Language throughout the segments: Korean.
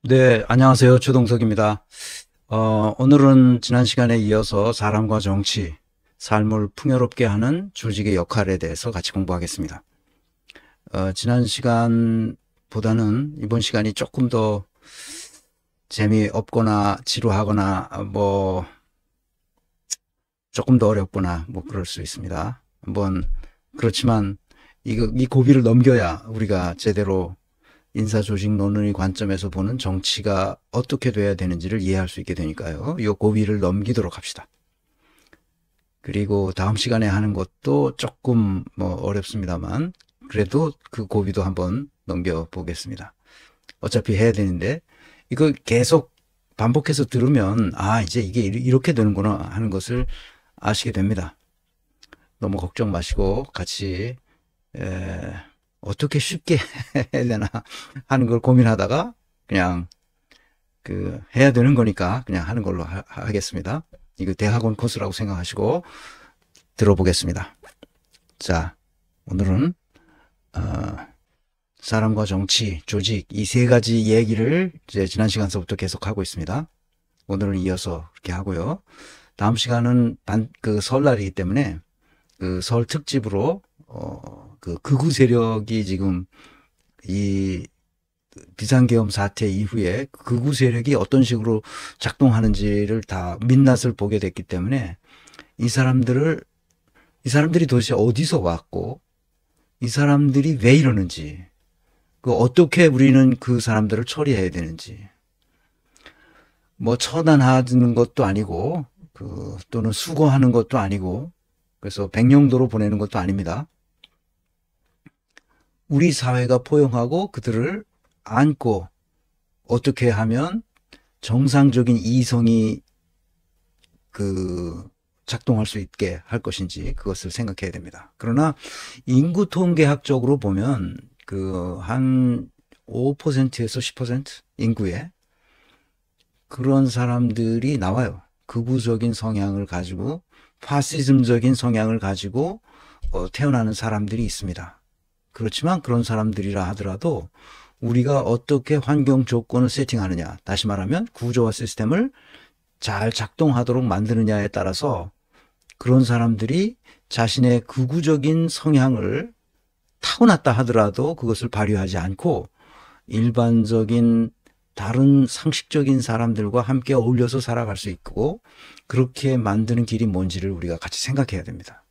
네, 안녕하세요. 주동석입니다. 오늘은 지난 시간에 이어서 사람과 정치, 삶을 풍요롭게 하는 조직의 역할에 대해서 같이 공부하겠습니다. 지난 시간보다는 이번 시간이 조금 더 재미없거나 지루하거나 조금 더 어렵거나 그럴 수 있습니다. 그렇지만 이 고비를 넘겨야 우리가 제대로 인사조직론의 관점에서 보는 정치가 어떻게 돼야 되는지를 이해할 수 있게 되니까요. 이 고비를 넘기도록 합시다. 그리고 다음 시간에 하는 것도 조금 어렵습니다만 그래도 그 고비도 한번 넘겨보겠습니다. 어차피 해야 되는데 이걸 계속 반복해서 들으면 이제 이게 이렇게 되는구나 하는 것을 아시게 됩니다. 너무 걱정 마시고 같이 어떻게 쉽게 해야 되나 하는 걸 고민하다가 그냥 해야 되는 거니까 그냥 하는 걸로 하겠습니다. 이거 대학원 코스라고 생각하시고 들어보겠습니다. 자, 오늘은 사람과 정치, 조직 이 세 가지 얘기를 이제 지난 시간서부터 계속 하고 있습니다. 오늘은 이어서 그렇게 하고요. 다음 시간은 설날이기 때문에 설 특집으로 극우 세력이 지금 이 비상계엄 사태 이후에 극우 세력이 어떤 식으로 작동하는지를 다 민낯을 보게 됐기 때문에 이 사람들이 도대체 어디서 왔고 이 사람들이 왜 이러는지 어떻게 우리는 그 사람들을 처리해야 되는지 처단하는 것도 아니고 또는 수거하는 것도 아니고 그래서 백령도로 보내는 것도 아닙니다. 우리 사회가 포용하고 그들을 안고 어떻게 하면 정상적인 이성이 작동할 수 있게 할 것인지 그것을 생각해야 됩니다. 그러나 인구 통계학적으로 보면 한 5%에서 10% 인구에 그런 사람들이 나와요. 극우적인 성향을 가지고 파시즘적인 성향을 가지고 태어나는 사람들이 있습니다. 그렇지만 그런 사람들이라 하더라도 우리가 어떻게 환경 조건을 세팅하느냐, 다시 말하면 구조와 시스템을 잘 작동하도록 만드느냐에 따라서 그런 사람들이 자신의 극우적인 성향을 타고났다 하더라도 그것을 발휘하지 않고 일반적인 다른 상식적인 사람들과 함께 어울려서 살아갈 수 있고 그렇게 만드는 길이 뭔지를 우리가 같이 생각해야 됩니다.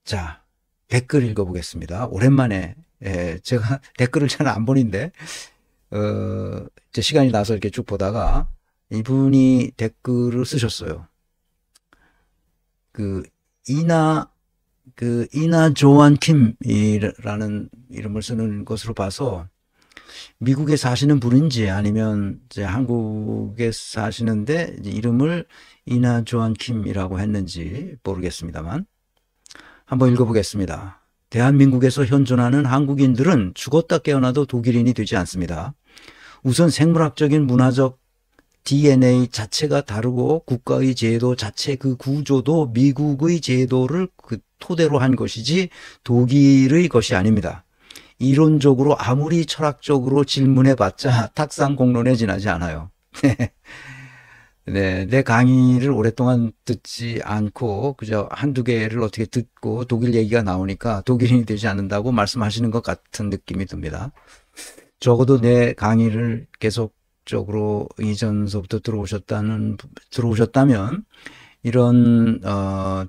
자, 댓글 읽어보겠습니다. 오랜만에 제가 댓글을 잘 안 보는데 이제 시간이 나서 이렇게 쭉 보다가 이분이 댓글을 쓰셨어요. 이나 조한 킴이라는 이름을 쓰는 것으로 봐서 미국에 사시는 분인지 아니면 이제 한국에 사시는데 이름을 이나 조한 킴이라고 했는지 모르겠습니다만 한번 읽어보겠습니다. 대한민국에서 현존하는 한국인들은 죽었다 깨어나도 독일인이 되지 않습니다. 우선 생물학적인 문화적 DNA 자체가 다르고 국가의 제도 자체 그 구조도 미국의 제도를 토대로 한 것이지 독일의 것이 아닙니다. 이론적으로 아무리 철학적으로 질문해봤자 탁상 공론에 지나지 않아요. 네, 내 강의를 오랫동안 듣지 않고 그저 한두 개를 어떻게 듣고 독일 얘기가 나오니까 독일인이 되지 않는다고 말씀하시는 것 같은 느낌이 듭니다. 적어도 내 강의를 계속적으로 이전서부터 들어오셨다면 이런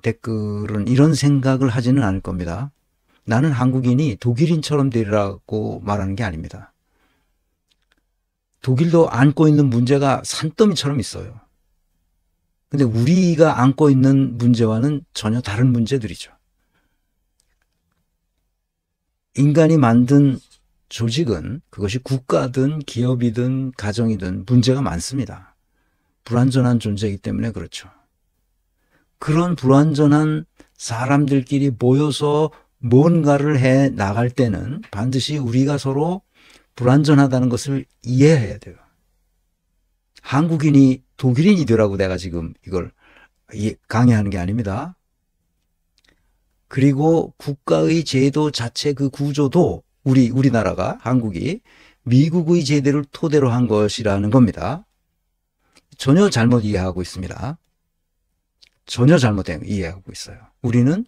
댓글은 이런 생각을 하지는 않을 겁니다. 나는 한국인이 독일인처럼 되리라고 말하는 게 아닙니다. 독일도 안고 있는 문제가 산더미처럼 있어요. 근데 우리가 안고 있는 문제와는 전혀 다른 문제들이죠. 인간이 만든 조직은 그것이 국가든 기업이든 가정이든 문제가 많습니다. 불완전한 존재이기 때문에 그렇죠. 그런 불완전한 사람들끼리 모여서 뭔가를 해 나갈 때는 반드시 우리가 서로 불완전하다는 것을 이해해야 돼요. 한국인이 독일인이 되라고 내가 지금 이걸 강요하는 게 아닙니다. 그리고 국가의 제도 자체 그 구조도 우리나라가 한국이 미국의 제도를 토대로 한 것이라는 겁니다. 전혀 잘못 이해하고 있습니다. 전혀 잘못된 이해하고 있어요. 우리는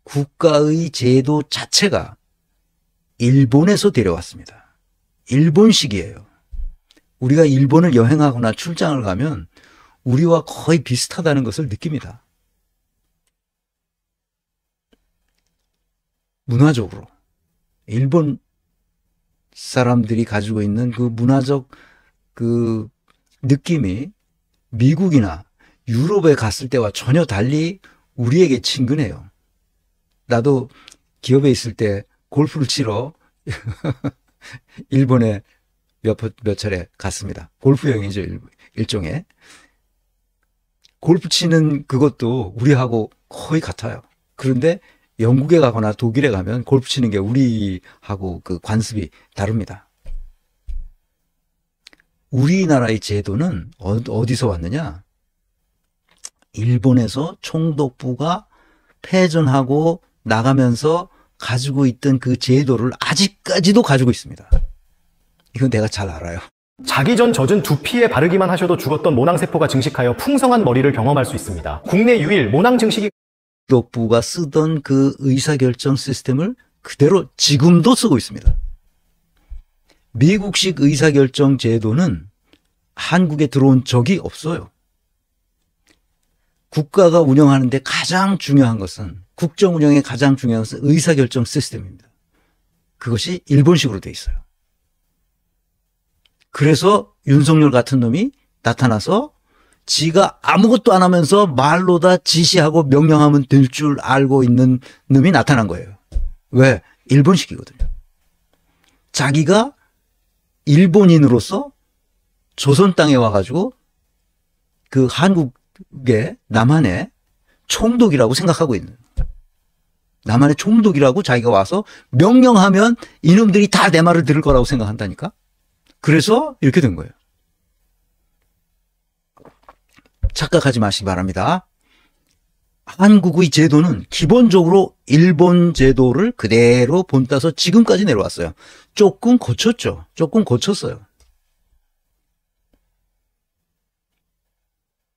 국가의 제도 자체가 일본에서 데려왔습니다. 일본식이에요. 우리가 일본을 여행하거나 출장을 가면 우리와 거의 비슷하다는 것을 느낍니다. 문화적으로 일본 사람들이 가지고 있는 그 문화적 그 느낌이 미국이나 유럽에 갔을 때와 전혀 달리 우리에게 친근해요. 나도 기업에 있을 때 골프를 치러 일본에 몇 차례 갔습니다. 골프 여행이죠, 일종의. 골프 치는 그것도 우리하고 거의 같아요. 그런데 영국에 가거나 독일에 가면 골프 치는 게 우리하고 그 관습이 다릅니다. 우리나라의 제도는 어디서 왔느냐? 일본에서 총독부가 패전하고 나가면서 가지고 있던 그 제도를 아직까지도 가지고 있습니다. 이건 내가 잘 알아요. 자기 전 젖은 두피에 바르기만 하셔도 죽었던 모낭세포가 증식하여 풍성한 머리를 경험할 수 있습니다. 국내 유일 모낭 증식이 총독부가 쓰던 그 의사결정 시스템을 그대로 지금도 쓰고 있습니다. 미국식 의사결정 제도는 한국에 들어온 적이 없어요. 국가가 운영하는데 가장 중요한 것은, 국정 운영에 가장 중요한 것은 의사결정 시스템입니다. 그것이 일본식으로 돼 있어요. 그래서 윤석열 같은 놈이 나타나서 지가 아무것도 안 하면서 말로 다 지시하고 명령하면 될 줄 알고 있는 놈이 나타난 거예요. 왜? 일본식이거든요. 자기가 일본인으로서 조선 땅에 와가지고 그 한국의 남한의 총독이라고 생각하고 있는, 남한의 총독이라고 자기가 와서 명령하면 이놈들이 다 내 말을 들을 거라고 생각한다니까. 그래서 이렇게 된 거예요. 착각하지 마시기 바랍니다. 한국의 제도는 기본적으로 일본 제도를 그대로 본따서 지금까지 내려왔어요. 조금 고쳤죠. 조금 고쳤어요.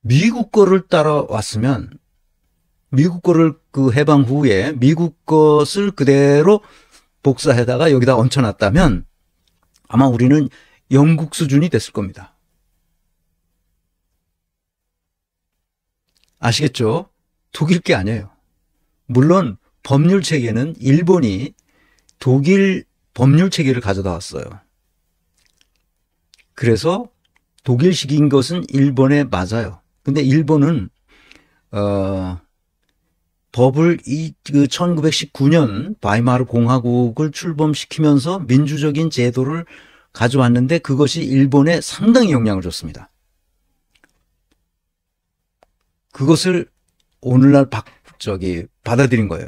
미국 거를 따라왔으면, 미국 거를 그 해방 후에 미국 것을 그대로 복사해다가 여기다 얹혀놨다면 아마 우리는 영국 수준이 됐을 겁니다. 아시겠죠? 독일 게 아니에요. 물론 법률 체계는 일본이 독일 법률 체계를 가져다 왔어요. 그래서 독일식인 것은 일본에 맞아요. 근데 일본은 법을 1919년 바이마르 공화국을 출범시키면서 민주적인 제도를 가져왔는데 그것이 일본에 상당히 영향을 줬습니다. 그것을 오늘날 받아들인 거예요.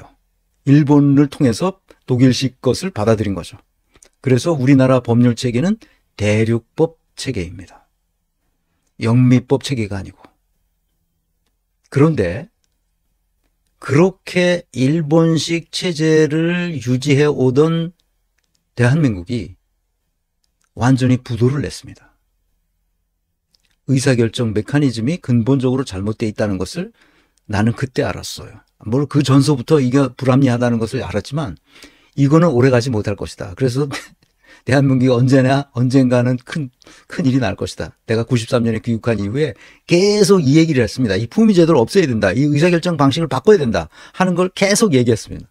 일본을 통해서 독일식 것을 받아들인 거죠. 그래서 우리나라 법률 체계는 대륙법 체계입니다. 영미법 체계가 아니고. 그런데 그렇게 일본식 체제를 유지해 오던 대한민국이 완전히 부도를 냈습니다. 의사결정 메커니즘이 근본적으로 잘못되어 있다는 것을 나는 그때 알았어요. 뭘 그 전서부터 이게 불합리하다는 것을 알았지만 이거는 오래가지 못할 것이다. 그래서 대한민국이 언젠가는 큰 일이 날 것이다. 내가 93년에 귀국한 이후에 계속 이 얘기를 했습니다. 이 품위제도를 없애야 된다. 이 의사결정 방식을 바꿔야 된다. 하는 걸 계속 얘기했습니다.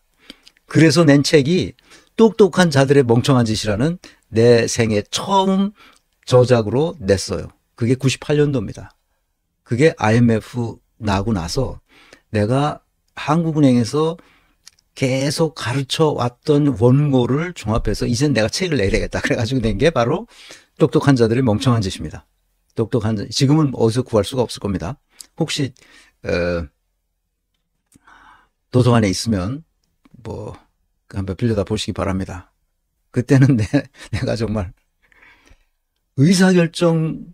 그래서 낸 책이 똑똑한 자들의 멍청한 짓이라는 내 생애 처음 저작으로 냈어요. 그게 98년도입니다. 그게 IMF 나고 나서 내가 한국은행에서 계속 가르쳐 왔던 원고를 종합해서 이젠 내가 책을 내야 되겠다. 그래가지고 낸 게 바로 똑똑한 자들의 멍청한 짓입니다. 똑똑한 자, 지금은 어디서 구할 수가 없을 겁니다. 혹시 도서관에 있으면 뭐 한번 빌려다 보시기 바랍니다. 그때는 내가 정말 의사결정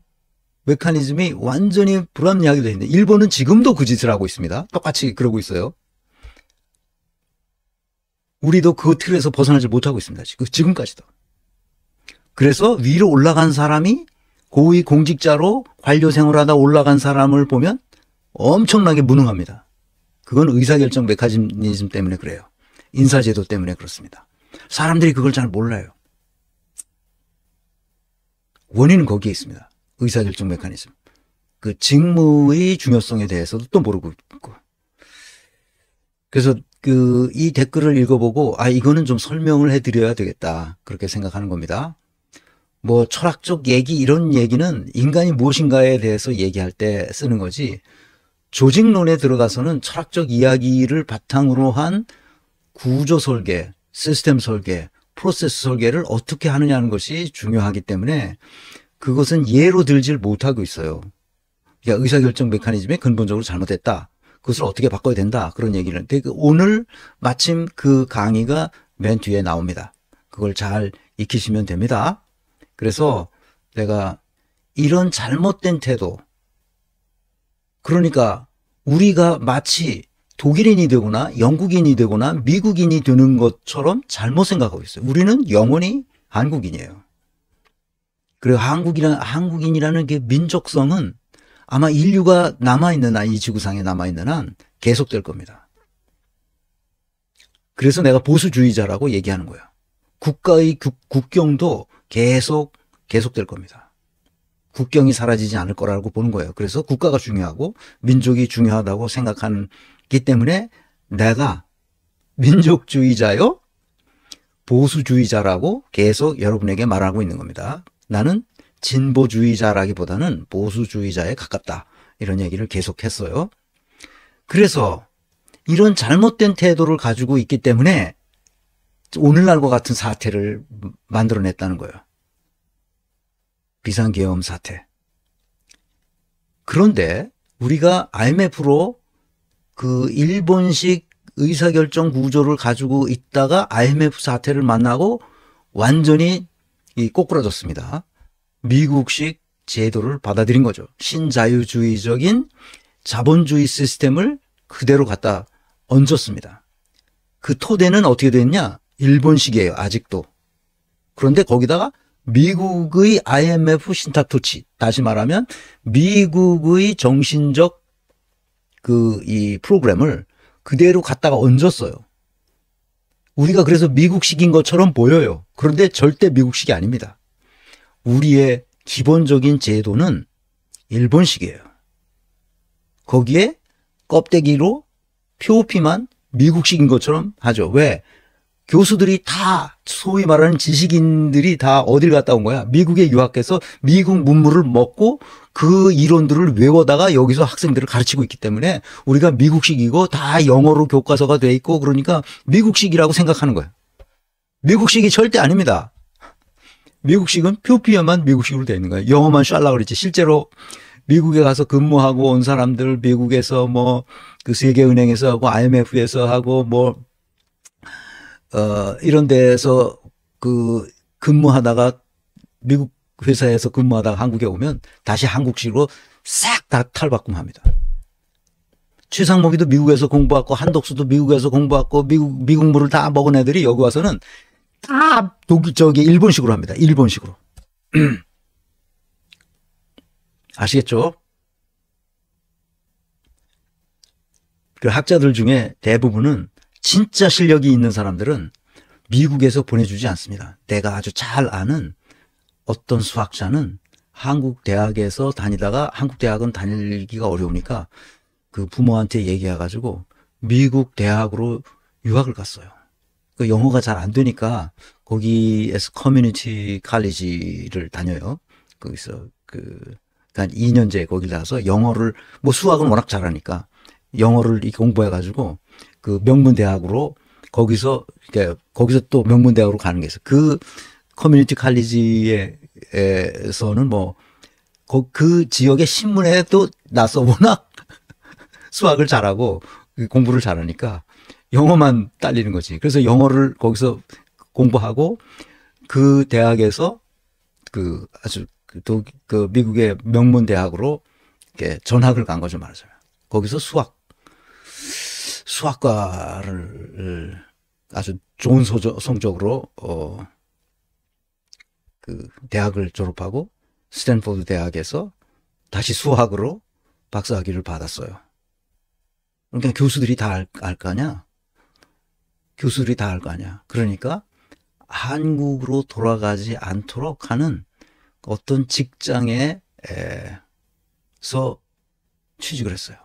메커니즘이 완전히 불합리하게 되어 있는데 일본은 지금도 그 짓을 하고 있습니다. 똑같이 그러고 있어요. 우리도 그 틀에서 벗어나지 못하고 있습니다. 지금까지도. 그래서 위로 올라간 사람이 고위 공직자로 관료 생활하다 올라간 사람을 보면 엄청나게 무능합니다. 그건 의사결정 메커니즘 때문에 그래요. 인사제도 때문에 그렇습니다. 사람들이 그걸 잘 몰라요. 원인은 거기에 있습니다. 의사결정 메커니즘. 그 직무의 중요성에 대해서도 또 모르고 있고. 그래서 이 댓글을 읽어보고 이거는 좀 설명을 해드려야 되겠다. 그렇게 생각하는 겁니다. 뭐 철학적 얘기 이런 얘기는 인간이 무엇인가에 대해서 얘기할 때 쓰는 거지 조직론에 들어가서는 철학적 이야기를 바탕으로 한 구조 설계, 시스템 설계, 프로세스 설계를 어떻게 하느냐는 것이 중요하기 때문에 그것은 예로 들질 못하고 있어요. 그러니까 의사결정 메커니즘이 근본적으로 잘못됐다. 그것을 어떻게 바꿔야 된다. 그런 얘기를 했는데 오늘 마침 그 강의가 맨 뒤에 나옵니다. 그걸 잘 익히시면 됩니다. 그래서 내가 이런 잘못된 태도, 그러니까 우리가 마치 독일인이 되거나 영국인이 되거나 미국인이 되는 것처럼 잘못 생각하고 있어요. 우리는 영원히 한국인이에요. 그리고 한국인이라는 게 민족성은 아마 인류가 남아있는 한, 이 지구상에 남아있는 한 계속될 겁니다. 그래서 내가 보수주의자라고 얘기하는 거예요. 국가의 국경도 계속될 겁니다. 국경이 사라지지 않을 거라고 보는 거예요. 그래서 국가가 중요하고 민족이 중요하다고 생각하기 때문에 내가 민족주의자요? 보수주의자라고 계속 여러분에게 말하고 있는 겁니다. 나는 진보주의자라기보다는 보수주의자에 가깝다. 이런 얘기를 계속했어요. 그래서 이런 잘못된 태도를 가지고 있기 때문에 오늘날과 같은 사태를 만들어냈다는 거예요. 비상계엄 사태. 그런데 우리가 IMF로 그 일본식 의사결정 구조를 가지고 있다가 IMF 사태를 만나고 완전히 꼬꾸라졌습니다. 미국식 제도를 받아들인 거죠. 신자유주의적인 자본주의 시스템을 그대로 갖다 얹었습니다. 그 토대는 어떻게 됐냐? 일본식이에요. 아직도. 그런데 거기다가 미국의 IMF 신탁토치, 다시 말하면 미국의 정신적 이 프로그램을 그대로 갖다가 얹었어요. 우리가 그래서 미국식인 것처럼 보여요. 그런데 절대 미국식이 아닙니다. 우리의 기본적인 제도는 일본식이에요. 거기에 껍데기로 표피만 미국식인 것처럼 하죠. 왜? 교수들이 다 소위 말하는 지식인들이 다 어딜 갔다 온 거야? 미국에 유학해서 미국 문물을 먹고 그 이론들을 외워다가 여기서 학생들을 가르치고 있기 때문에 우리가 미국식이고 다 영어로 교과서가 돼 있고 그러니까 미국식이라고 생각하는 거예요. 미국식이 절대 아닙니다. 미국식은 표피에만 미국식으로 돼 있는 거예요. 영어만 샬라 그랬지. 실제로 미국에 가서 근무하고 온 사람들, 미국에서 뭐 그 세계은행에서 하고 IMF에서 하고 뭐 이런 데서 근무하다가 미국 회사에서 근무하다가 한국에 오면 다시 한국식으로 싹 다 탈바꿈합니다. 최상목이도 미국에서 공부하고 한덕수도 미국에서 공부하고 미국물을 다 먹은 애들이 여기 와서는 다 일본식으로 합니다. 일본식으로. 아시겠죠? 그 학자들 중에 대부분은 진짜 실력이 있는 사람들은 미국에서 보내주지 않습니다. 내가 아주 잘 아는 어떤 수학자는 한국 대학에서 다니다가 한국 대학은 다니기가 어려우니까 그 부모한테 얘기해가지고 미국 대학으로 유학을 갔어요. 그 영어가 잘 안 되니까 거기에서 커뮤니티 칼리지를 다녀요. 거기서 한 2년째 거기 가서 영어를 뭐 수학은 워낙 잘하니까 영어를 공부해가지고 그 명문대학으로 거기서 또 명문대학으로 가는 게 있어요. 그 커뮤니티 칼리지에서는 뭐 그 지역의 신문에도 나서 워낙 수학을 잘하고 공부를 잘하니까 영어만 딸리는 거지. 그래서 영어를 거기서 공부하고 그 대학에서 아주 그 미국의 명문 대학으로 전학을 간 거죠, 말하자면. 거기서 수학과를 아주 좋은 성적으로 그 대학을 졸업하고 스탠포드 대학에서 다시 수학으로 박사학위를 받았어요. 그러니까 교수들이 다 알 거 아니야? 교수들이 다 알 거 아니야? 그러니까 한국으로 돌아가지 않도록 하는 어떤 직장에서 취직을 했어요.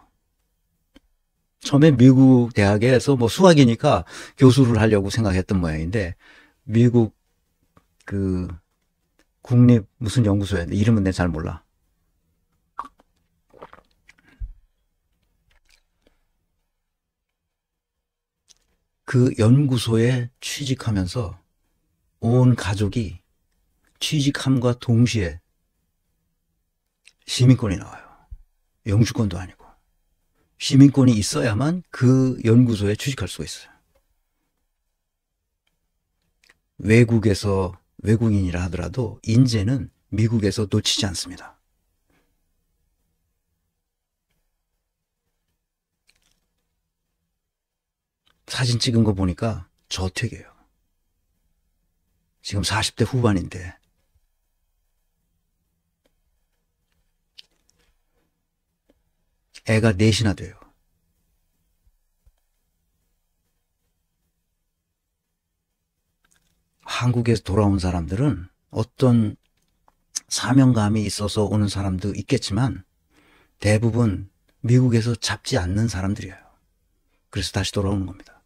처음에 미국 대학에서 뭐 수학이니까 교수를 하려고 생각했던 모양인데, 미국 그 국립 무슨 연구소였는데 이름은 내가 잘 몰라. 그 연구소에 취직하면서 온 가족이 취직함과 동시에 시민권이 나와요. 영주권도 아니고. 시민권이 있어야만 그 연구소에 취직할 수가 있어요. 외국에서 외국인이라 하더라도 인재는 미국에서 놓치지 않습니다. 사진 찍은 거 보니까 저택이에요. 지금 40대 후반인데 애가 넷이나 돼요. 한국에서 돌아온 사람들은 어떤 사명감이 있어서 오는 사람도 있겠지만 대부분 미국에서 잡지 않는 사람들이에요. 그래서 다시 돌아오는 겁니다.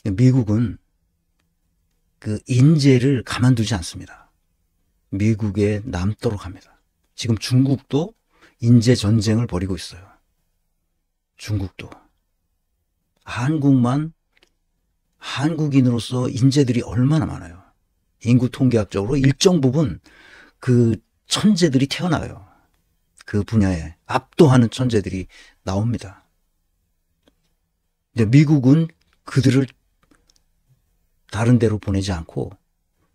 미국은 그 인재를 가만두지 않습니다. 미국에 남도록 합니다. 지금 중국도 인재 전쟁을 벌이고 있어요. 중국도. 한국만 한국인으로서 인재들이 얼마나 많아요. 인구 통계학적으로 일정 부분 그 천재들이 태어나요. 그 분야에 압도하는 천재들이 나옵니다. 근데 미국은 그들을 다른 데로 보내지 않고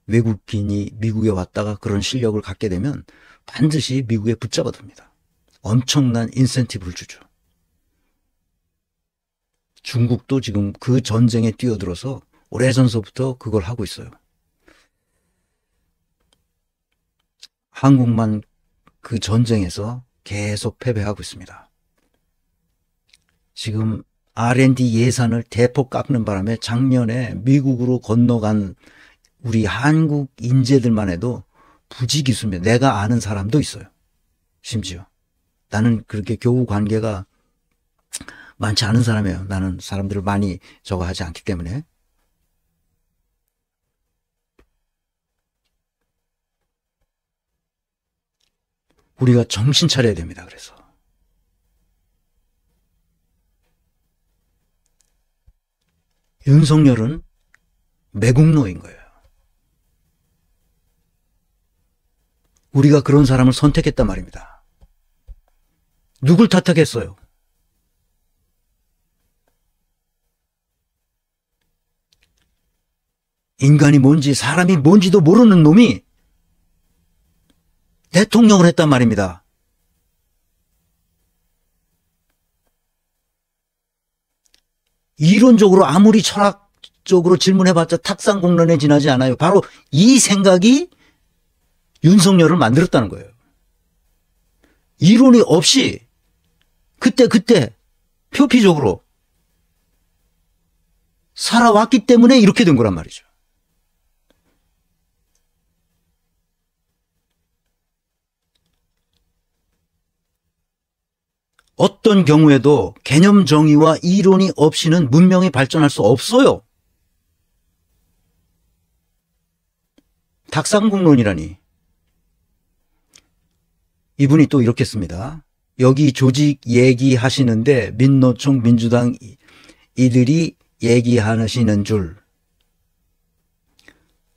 외국인이 미국에 왔다가 그런 실력을 갖게 되면 반드시 미국에 붙잡아둡니다. 엄청난 인센티브를 주죠. 중국도 지금 그 전쟁에 뛰어들어서 오래전서부터 그걸 하고 있어요. 한국만 그 전쟁에서 계속 패배하고 있습니다. 지금 R&D 예산을 대폭 깎는 바람에 작년에 미국으로 건너간 우리 한국 인재들만 해도 부지기수입니다. 내가 아는 사람도 있어요. 심지어. 나는 그렇게 교우 관계가 많지 않은 사람이에요. 나는 사람들을 많이 저거 하지 않기 때문에. 우리가 정신 차려야 됩니다. 그래서. 윤석열은 매국노인 거예요. 우리가 그런 사람을 선택했단 말입니다. 누굴 탓하겠어요? 인간이 뭔지 사람이 뭔지도 모르는 놈이 대통령을 했단 말입니다. 이론적으로 아무리 철학적으로 질문해봤자 탁상공론에 지나지 않아요. 바로 이 생각이 윤석열을 만들었다는 거예요. 이론이 없이 그때 표피적으로 살아왔기 때문에 이렇게 된 거란 말이죠. 어떤 경우에도 개념 정의와 이론이 없이는 문명이 발전할 수 없어요. 탁상공론이라니. 이분이 또 이렇게 씁니다. 여기 조직 얘기하시는데 민노총 민주당 이들이 얘기하시는 줄.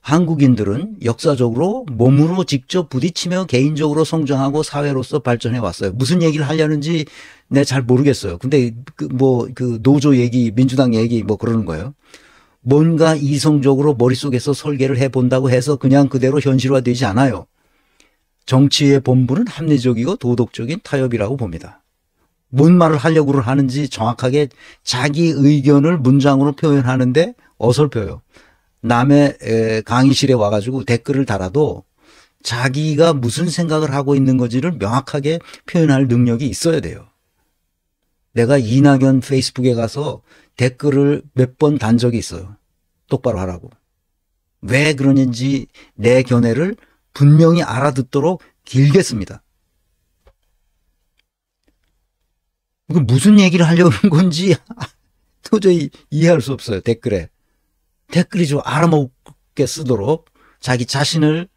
한국인들은 역사적으로 몸으로 직접 부딪히며 개인적으로 성장하고 사회로서 발전해 왔어요. 무슨 얘기를 하려는지 내가 잘 모르겠어요. 근데 그 노조 얘기, 민주당 얘기 뭐 그러는 거예요. 뭔가 이성적으로 머릿속에서 설계를 해본다고 해서 그냥 그대로 현실화되지 않아요. 정치의 본분은 합리적이고 도덕적인 타협이라고 봅니다. 뭔 말을 하려고 하는지 정확하게 자기 의견을 문장으로 표현하는데 어설퍼요. 남의 강의실에 와가지고 댓글을 달아도 자기가 무슨 생각을 하고 있는 건지를 명확하게 표현할 능력이 있어야 돼요. 내가 이낙연 페이스북에 가서 댓글을 몇 번 단 적이 있어요. 똑바로 하라고. 왜 그러는지 내 견해를 분명히 알아듣도록 길게 씁니다. 이거 무슨 얘기를 하려는 건지 도저히 이해할 수 없어요. 댓글이 좀 알아먹게 쓰도록 자기 자신을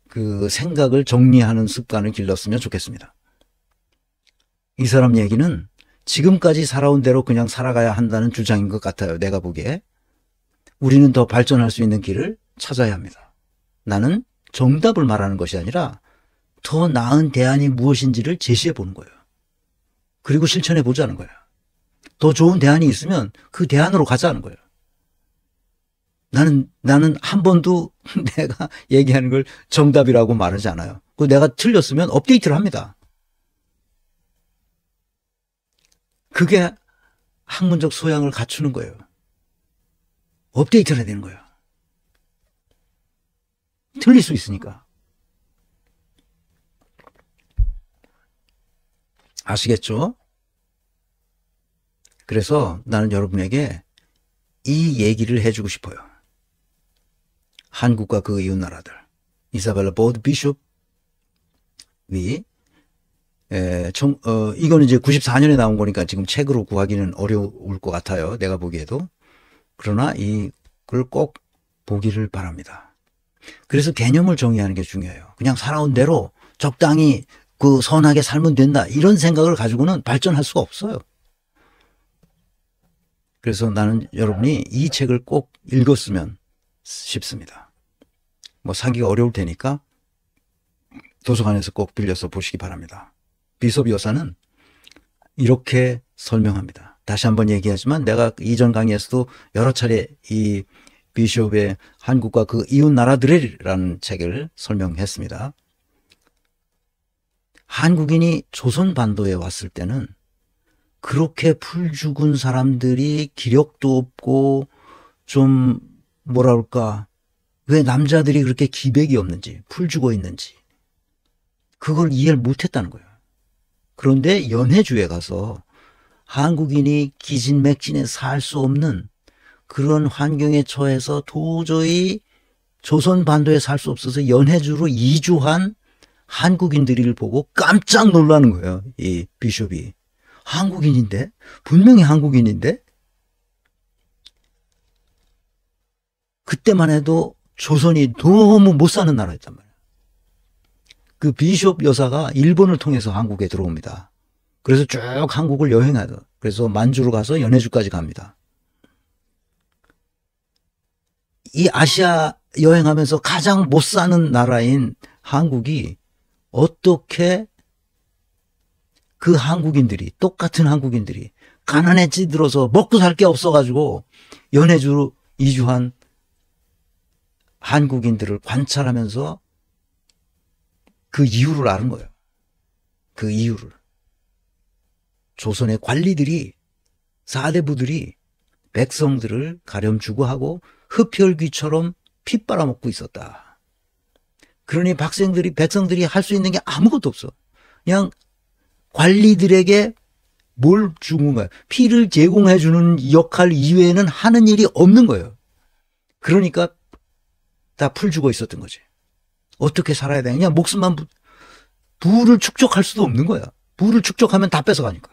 그 생각을 정리하는 습관을 길렀으면 좋겠습니다. 이 사람 얘기는 지금까지 살아온 대로 그냥 살아가야 한다는 주장인 것 같아요. 내가 보기에. 우리는 더 발전할 수 있는 길을 찾아야 합니다. 나는 정답을 말하는 것이 아니라 더 나은 대안이 무엇인지를 제시해 보는 거예요. 그리고 실천해 보자는 거예요. 더 좋은 대안이 있으면 그 대안으로 가자는 거예요. 나는 한 번도 내가 얘기하는 걸 정답이라고 말하지 않아요. 그 내가 틀렸으면 업데이트를 합니다. 그게 학문적 소양을 갖추는 거예요. 업데이트를 해야 되는 거예요. 틀릴 수 있으니까. 아시겠죠? 그래서 나는 여러분에게 이 얘기를 해주고 싶어요. 한국과 그 이웃 나라들. 이사벨라 보드 비숍이 이거는 이제 94년에 나온 거니까 지금 책으로 구하기는 어려울 것 같아요. 내가 보기에도. 그러나 이걸 꼭 보기를 바랍니다. 그래서 개념을 정의하는 게 중요해요. 그냥 살아온 대로 적당히 그 선하게 살면 된다. 이런 생각을 가지고는 발전할 수가 없어요. 그래서 나는 여러분이 이 책을 꼭 읽었으면 싶습니다. 뭐 사기가 어려울 테니까 도서관에서 꼭 빌려서 보시기 바랍니다. 비숍 여사는 이렇게 설명합니다. 다시 한번 얘기하지만 내가 이전 강의에서도 여러 차례 이 비숍의 한국과 그 이웃 나라들이라는 책을 설명했습니다. 한국인이 조선 반도에 왔을 때는 그렇게 풀 죽은 사람들이 기력도 없고 좀 뭐라 그럴까, 왜 남자들이 그렇게 기백이 없는지, 풀 죽어 있는지 그걸 이해를 못했다는 거예요. 그런데 연해주에 가서 한국인이 기진맥진에 살 수 없는 그런 환경에 처해서 도저히 조선 반도에 살 수 없어서 연해주로 이주한 한국인들을 보고 깜짝 놀라는 거예요. 이 비숍이. 한국인인데? 분명히 한국인인데? 그때만 해도 조선이 너무 못 사는 나라였단 말이에요. 그 비숍 여사가 일본을 통해서 한국에 들어옵니다. 그래서 쭉 한국을 여행하죠. 그래서 만주로 가서 연해주까지 갑니다. 이 아시아 여행하면서 가장 못 사는 나라인 한국이 어떻게 그 한국인들이, 똑같은 한국인들이 가난에 찌들어서 먹고 살 게 없어가지고 연해주로 이주한 한국인들을 관찰하면서 그 이유를 아는 거예요. 그 이유를. 조선의 관리들이, 사대부들이 백성들을 가렴주고 하고 흡혈귀처럼 피 빨아먹고 있었다. 그러니 백성들이 할 수 있는 게 아무것도 없어. 그냥 관리들에게 뭘 주는 거야. 피를 제공해 주는 역할 이외에는 하는 일이 없는 거예요. 그러니까 다 풀 죽어 있었던 거지. 어떻게 살아야 되느냐? 목숨만 부를 축적할 수도 없는 거야. 부를 축적하면 다 뺏어가니까.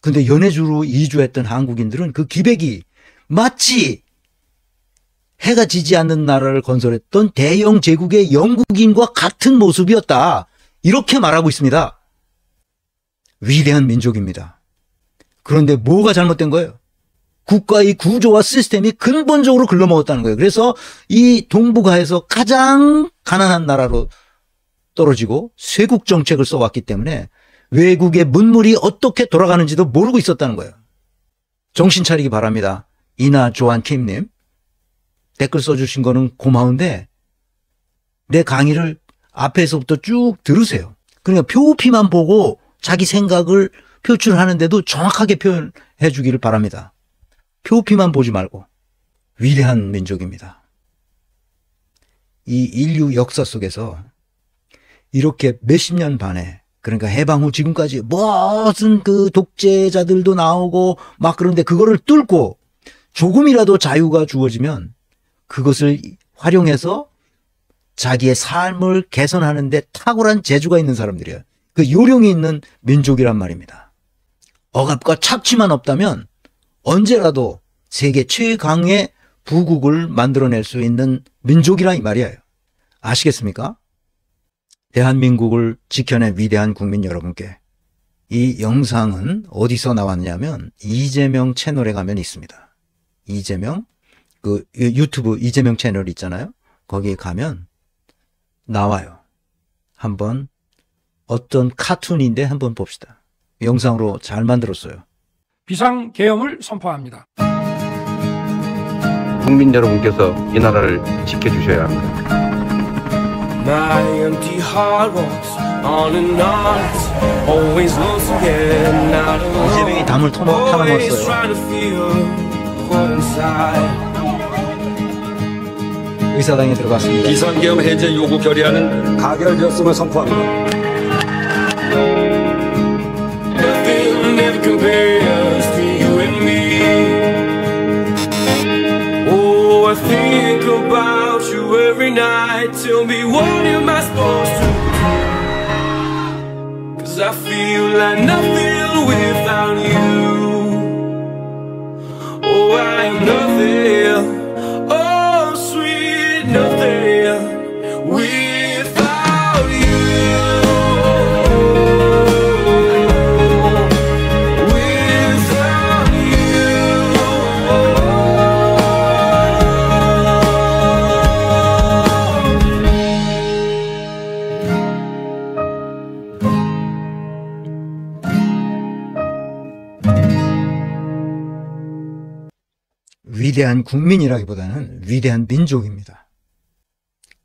근데 연해주로 이주했던 한국인들은 그 기백이 마치 해가 지지 않는 나라를 건설했던 대영 제국의 영국인과 같은 모습이었다. 이렇게 말하고 있습니다. 위대한 민족입니다. 그런데 뭐가 잘못된 거예요? 국가의 구조와 시스템이 근본적으로 글러먹었다는 거예요. 그래서 이 동북아에서 가장 가난한 나라로 떨어지고 쇄국 정책을 써왔기 때문에 외국의 문물이 어떻게 돌아가는지도 모르고 있었다는 거예요. 정신 차리기 바랍니다. 이나 조한 킴님. 댓글 써주신 거는 고마운데 내 강의를 앞에서부터 쭉 들으세요. 그러니까 표피만 보고 자기 생각을 표출하는데도 정확하게 표현해 주기를 바랍니다. 표피만 보지 말고. 위대한 민족입니다. 이 인류 역사 속에서 이렇게 몇십 년 반에, 그러니까 해방 후 지금까지 무슨 그 독재자들도 나오고 막 그런데 그거를 뚫고 조금이라도 자유가 주어지면 그것을 활용해서 자기의 삶을 개선하는 데 탁월한 재주가 있는 사람들이에요. 그 요령이 있는 민족이란 말입니다. 억압과 착취만 없다면 언제라도 세계 최강의 부국을 만들어낼 수 있는 민족이라 이 말이에요. 아시겠습니까? 대한민국을 지켜낸 위대한 국민 여러분께 이 영상은 어디서 나왔냐면 이재명 채널에 가면 있습니다. 이재명 그 유튜브 이재명 채널 있잖아요. 거기에 가면 나와요. 한번 어떤 카툰인데 한번 봅시다. 영상으로 잘 만들었어요. 비상계엄을 선포합니다. 국민 여러분께서 이 나라를 지켜주셔야 합니다. My empty heart walks on and on, always lost again, not alone. 이재명이 담을 Always 타먹었어요. trying to feel what inside. 의사당에 들어갔습니다. 비상계엄 해제 요구 결의안은 가결되었음을 선포합니다. Nothing ever compares to you and me. Oh, I think about you every night. Tell me what am I supposed to do? 'Cause I feel like nothing without you. Oh, I am nothing. Oh, sweet nothing without you. Without 위대한 국민이라기보다는 위대한 민족입니다.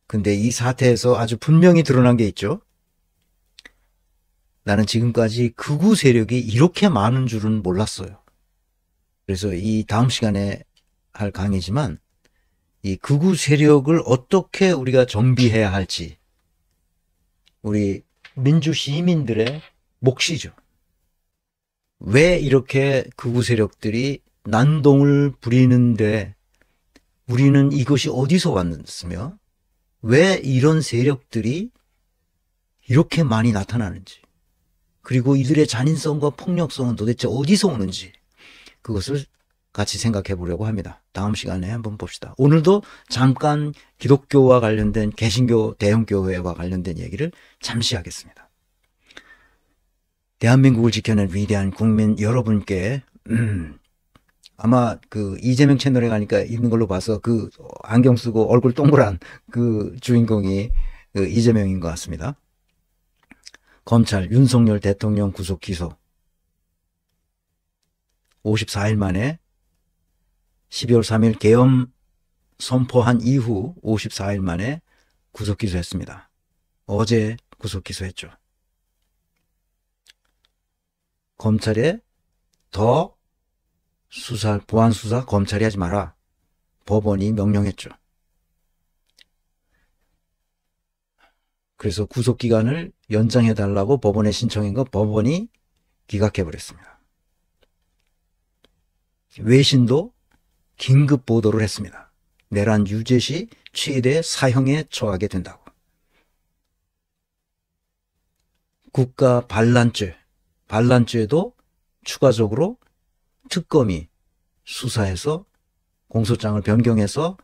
근데 이 사태에서 아주 분명히 드러난 게 있죠. 나는 지금까지 극우 세력이 이렇게 많은 줄은 몰랐어요. 그래서 이 다음 시간에 할 강의지만 이 극우 세력을 어떻게 우리가 정비해야 할지 우리 민주 시민들의 몫이죠. 왜 이렇게 극우 세력들이 난동을 부리는데 우리는 이것이 어디서 왔으며 왜 이런 세력들이 이렇게 많이 나타나는지, 그리고 이들의 잔인성과 폭력성은 도대체 어디서 오는지 그것을 같이 생각해 보려고 합니다. 다음 시간에 한번 봅시다. 오늘도 잠깐 기독교와 관련된 개신교 대형교회와 관련된 얘기를 잠시 하겠습니다. 대한민국을 지켜낸 위대한 국민 여러분께 아마 그 이재명 채널에 가니까 있는 걸로 봐서 그 안경 쓰고 얼굴 동그란 그 주인공이 그 이재명인 것 같습니다. 검찰 윤석열 대통령 구속 기소 54일 만에 12월 3일 계엄 선포한 이후 54일 만에 구속 기소했습니다. 어제 구속 기소했죠. 검찰에 더 수사, 보안 수사 검찰이 하지 마라. 법원이 명령했죠. 그래서 구속기간을 연장해달라고 법원에 신청한 거 법원이 기각해버렸습니다. 외신도 긴급 보도를 했습니다. 내란 유죄 시 최대 사형에 처하게 된다고. 국가 반란죄도 추가적으로 특검이 수사해서 공소장을 변경해서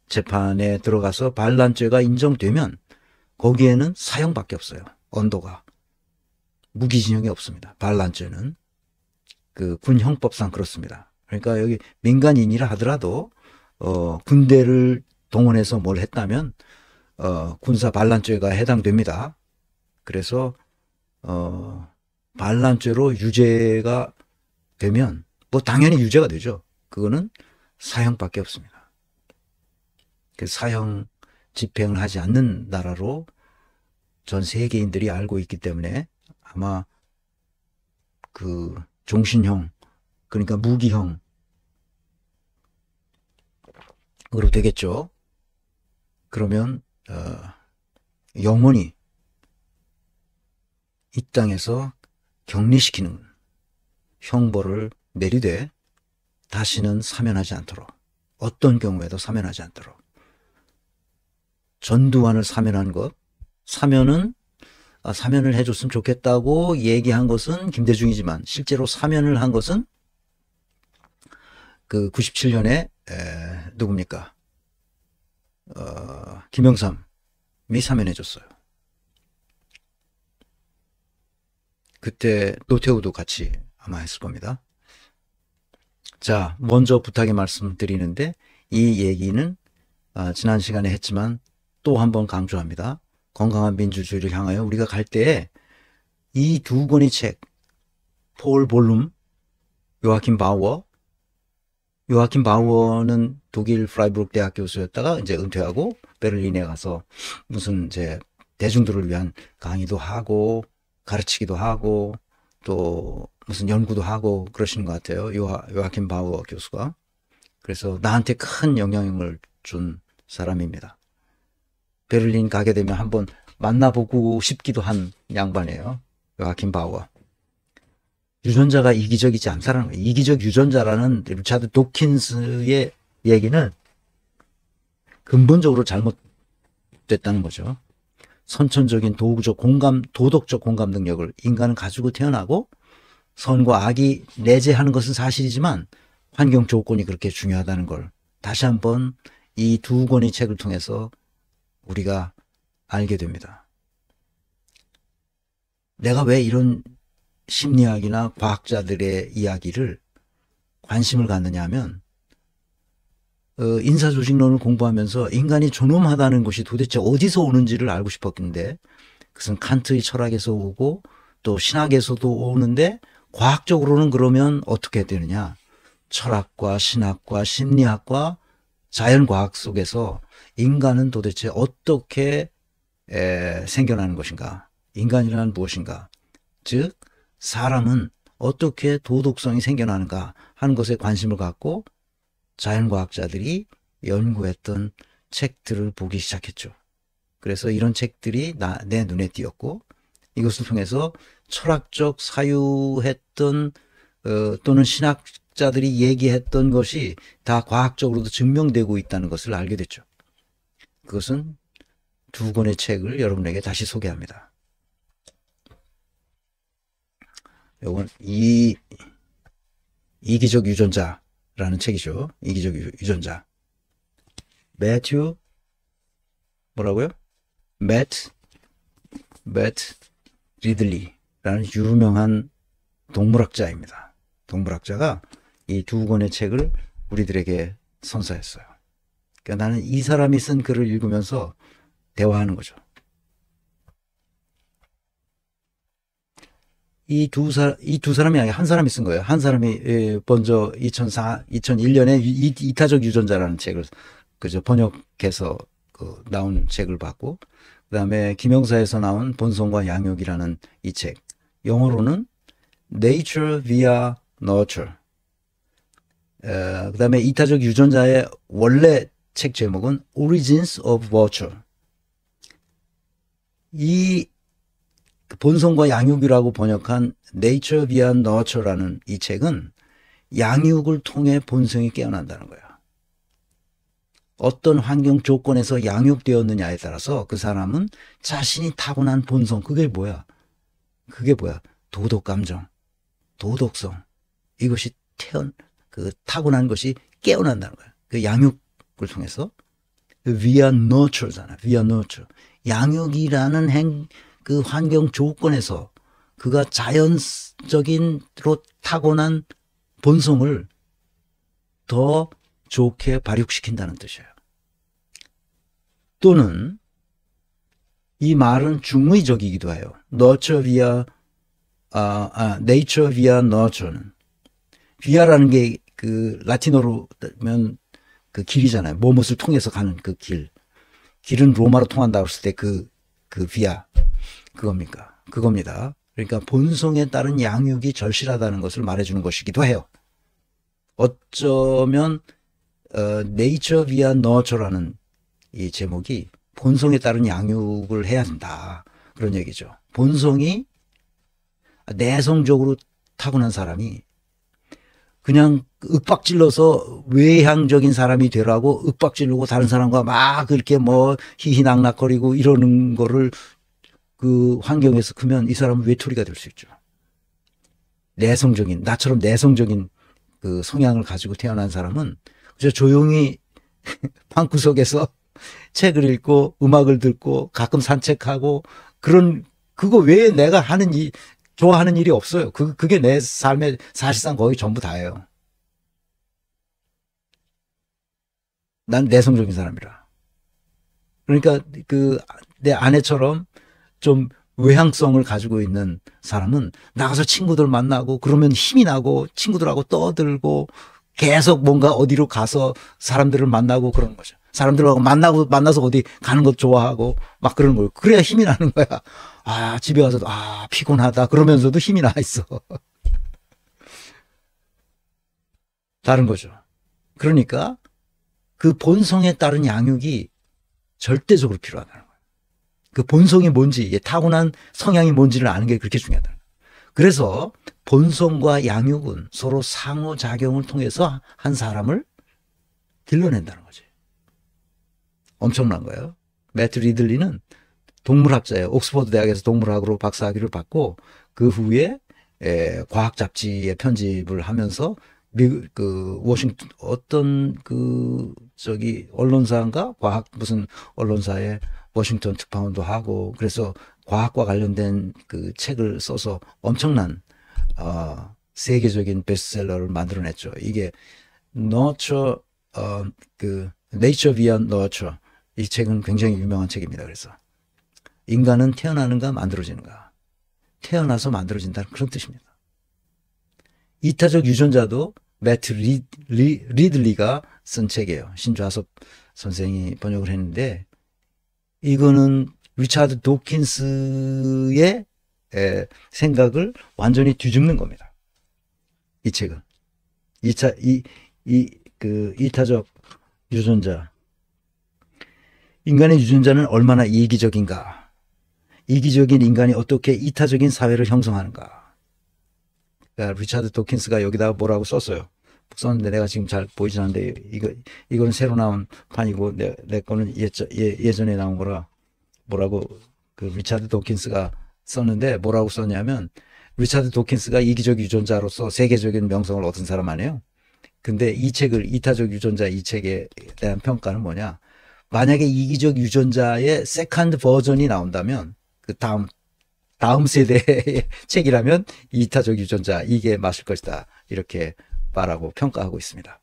재판에 들어가서 반란죄가 인정되면 거기에는 사형밖에 없어요. 언도가. 무기징역이 없습니다. 반란죄는. 그 군형법상 그렇습니다. 그러니까 여기 민간인이라 하더라도 군대를 동원해서 뭘 했다면 군사 반란죄가 해당됩니다. 그래서 반란죄로 유죄가 되면 뭐 당연히 유죄가 되죠. 그거는 사형밖에 없습니다. 그래서 사형 집행을 하지 않는 나라로 전 세계인들이 알고 있기 때문에 아마 그 종신형, 그러니까 무기형, 되겠죠. 그러면 영원히 이 땅에서 격리시키는 형벌을 내리되 다시는 사면하지 않도록, 어떤 경우에도 사면하지 않도록. 전두환을 사면한 것, 사면을 해줬으면 좋겠다고 얘기한 것은 김대중이지만 실제로 사면을 한 것은 그 97년에 누굽니까? 김영삼이 사면해줬어요. 그때 노태우도 같이 아마 했을 겁니다. 자, 먼저 부탁의 말씀드리는데 이 얘기는 지난 시간에 했지만 또 한번 강조합니다. 건강한 민주주의를 향하여 우리가 갈 때에 이 두 권의 책, 폴 볼룸, 요아킴 바우어는 독일 프라이부르크 대학 교수였다가 이제 은퇴하고 베를린에 가서 무슨 이제 대중들을 위한 강의도 하고 가르치기도 하고 또 무슨 연구도 하고 그러시는 것 같아요. 요아킴 바우어 교수가. 그래서 나한테 큰 영향을 준 사람입니다. 베를린 가게 되면 한번 만나보고 싶기도 한 양반이에요. 요아킴 바우어. 유전자가 이기적이지 않다는 거예요. 이기적 유전자라는 리차드 도킨스의 얘기는 근본적으로 잘못됐다는 거죠. 선천적인 도덕적 공감 능력을 인간은 가지고 태어나고 선과 악이 내재하는 것은 사실이지만 환경 조건이 그렇게 중요하다는 걸 다시 한번 이 두 권의 책을 통해서 우리가 알게 됩니다. 내가 왜 이런 심리학이나 과학자들의 이야기를 관심을 갖느냐 하면 인사조직론을 공부하면서 인간이 존엄하다는 것이 도대체 어디서 오는지를 알고 싶었는데 그것은 칸트의 철학에서 오고 또 신학에서도 오는데 과학적으로는 그러면 어떻게 되느냐. 철학과 신학과 심리학과 자연과학 속에서 인간은 도대체 어떻게 생겨나는 것인가. 인간이란 무엇인가. 즉 사람은 어떻게 도덕성이 생겨나는가 하는 것에 관심을 갖고 자연과학자들이 연구했던 책들을 보기 시작했죠. 그래서 이런 책들이 내 눈에 띄었고 이것을 통해서 철학적 사유했던 또는 신학자들이 얘기했던 것이 다 과학적으로도 증명되고 있다는 것을 알게 됐죠. 그것은 두 권의 책을 여러분에게 다시 소개합니다. 이건 이기적 유전자라는 책이죠. 이기적 유전자. 매튜 뭐라고요? 매트 리들리라는 유명한 동물학자입니다. 동물학자가 이 두 권의 책을 우리들에게 선사했어요. 그러니까 나는 이 사람이 쓴 글을 읽으면서 대화하는 거죠. 이 두 사람이 아니라 한 사람이 쓴 거예요. 한 사람이 먼저 2001년에 이타적 유전자라는 책을 번역해서 나온 책을 봤고, 그 다음에 김영사에서 나온 본성과 양육이라는 이 책, 영어로는 Nature via Nurture. 그 다음에 이타적 유전자의 원래 책 제목은 Origins of Virtue. 이 본성과 양육이라고 번역한 Nature via Nurture라는 이 책은 양육을 통해 본성이 깨어난다는 거예요. 어떤 환경 조건에서 양육되었느냐에 따라서 그 사람은 자신이 타고난 본성, 그게 뭐야? 도덕감정, 도덕성. 이것이 타고난 것이 깨어난다는 거예요. 그 양육을 통해서. via nurture잖아. via nurture. 양육이라는 그 환경 조건에서 그가 자연적인로 타고난 본성을 더 좋게 발육시킨다는 뜻이에요. 또는 이 말은 중의적이기도 해요. Nature via nurture는 via라는 게 그 라틴어로 면 그 길이잖아요. 무엇을 통해서 가는 그 길. 길은 로마로 통한다고 했을 때 그 via 그겁니다. 그러니까 본성에 따른 양육이 절실하다는 것을 말해주는 것이기도 해요. 어쩌면 Nature via Nurture라는 이 제목이 본성에 따른 양육을 해야 된다. 그런 얘기죠. 본성이 내성적으로 타고난 사람이 그냥 윽박질러서 외향적인 사람이 되라고 윽박지르고 다른 사람과 막 그렇게 뭐 희희낙낙거리고 이러는 거를 그 환경에서 크면 이 사람은 외톨이가 될 수 있죠. 내성적인, 나처럼 내성적인 그 성향을 가지고 태어난 사람은 그저 조용히 방구석에서 책을 읽고 음악을 듣고 가끔 산책하고 그런 그거 외에 내가 하는 좋아하는 일이 없어요. 그게 내 삶의 사실상 거의 전부 다예요. 난 내성적인 사람이라. 그러니까 그 내 아내처럼 좀 외향성을 가지고 있는 사람은 나가서 친구들 만나고 그러면 힘이 나고 친구들하고 떠들고 계속 뭔가 어디로 가서 사람들을 만나고 그러는 거죠. 사람들하고 만나서 어디 가는 것 좋아하고 막 그러는 거예요. 그래야 힘이 나는 거야. 아, 집에 와서도 피곤하다 그러면서도 힘이 나 있어. 다른 거죠. 그러니까 그 본성에 따른 양육이 절대적으로 필요하다는 거예요. 그 본성이 뭔지, 타고난 성향이 뭔지를 아는 게 그렇게 중요하다는 거예요. 그래서 본성과 양육은 서로 상호작용을 통해서 한 사람을 길러낸다는 거지. 엄청난 거예요. 매트 리들리는 동물학자예요. 옥스퍼드 대학에서 동물학으로 박사학위를 받고 그 후에 과학 잡지에 편집을 하면서 미국 그 워싱턴 어떤 언론사인가 과학 무슨 언론사에 워싱턴 특파원도 하고 그래서 과학과 관련된 그 책을 써서 엄청난 세계적인 베스트셀러를 만들어냈죠. 이게 Nature via Nurture 이 책은 굉장히 유명한 책입니다. 그래서 인간은 태어나는가 만들어지는가 태어나서 만들어진다는 그런 뜻입니다. 이타적 유전자도 매트 리들리가 쓴 책이에요. 신좌섭 선생이 번역을 했는데 이거는 리차드 도킨스의 생각을 완전히 뒤집는 겁니다. 이 책은. 이타적 유전자. 인간의 유전자는 얼마나 이기적인가. 이기적인 인간이 어떻게 이타적인 사회를 형성하는가. 그러니까 리차드 도킨스가 여기다가 뭐라고 썼어요. 썼는데 내가 지금 잘 보이지 않는데 이거는 새로 나온 판이고 내 거는 예전에 나온 거라 뭐라고 그 리차드 도킨스가 썼는데 뭐라고 썼냐면 리차드 도킨스가 이기적 유전자로서 세계적인 명성을 얻은 사람 아니에요. 근데 이 책을 이타적 유전자 이 책에 대한 평가는 뭐냐. 만약에 이기적 유전자의 세컨드 버전이 나온다면 그 다음 세대의 책이라면 이타적 유전자 이게 맞을 것이다. 이렇게 말하고 평가하고 있습니다.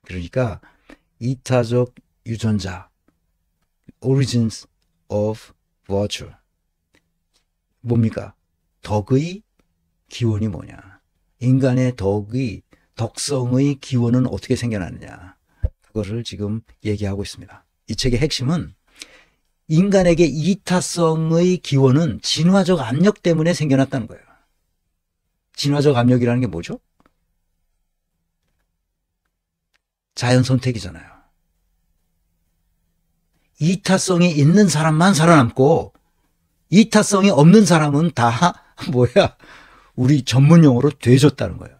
그러니까 이타적 유전자 Origins of Virtue 뭡니까? 덕의 기원이 뭐냐? 인간의 덕성의 기원은 어떻게 생겨났느냐? 그거를 지금 얘기하고 있습니다. 이 책의 핵심은 인간에게 이타성의 기원은 진화적 압력 때문에 생겨났다는 거예요. 진화적 압력이라는 게 뭐죠? 자연 선택이잖아요. 이타성이 있는 사람만 살아남고 이타성이 없는 사람은 다 우리 전문 용어로 돼졌다는 거예요.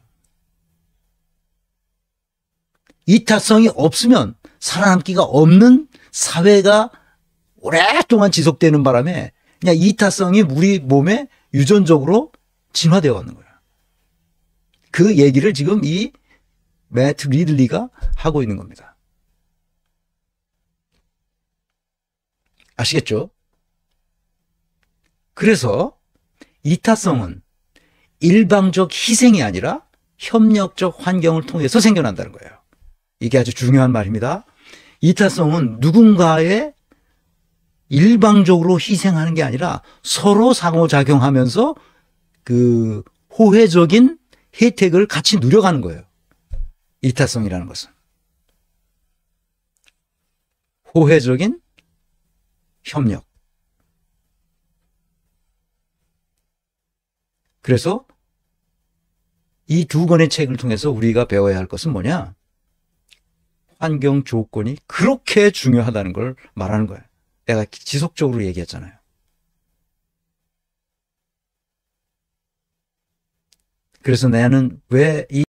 이타성이 없으면 살아남기가 없는 사회가 오랫동안 지속되는 바람에 그냥 이타성이 우리 몸에 유전적으로 진화되어 왔는 거예요. 그 얘기를 지금 이 매트 리들리가 하고 있는 겁니다. 아시겠죠? 그래서 이타성은 일방적 희생이 아니라 협력적 환경을 통해서 생겨난다는 거예요. 이게 아주 중요한 말입니다. 이타성은 누군가의 일방적으로 희생하는 게 아니라 서로 상호작용하면서 그 호혜적인 혜택을 같이 누려가는 거예요. 이타성이라는 것은. 호혜적인 협력. 그래서 이 두 권의 책을 통해서 우리가 배워야 할 것은 뭐냐? 환경 조건이 그렇게 중요하다는 걸 말하는 거예요. 내가 지속적으로 얘기했잖아요. 그래서 나는 왜 이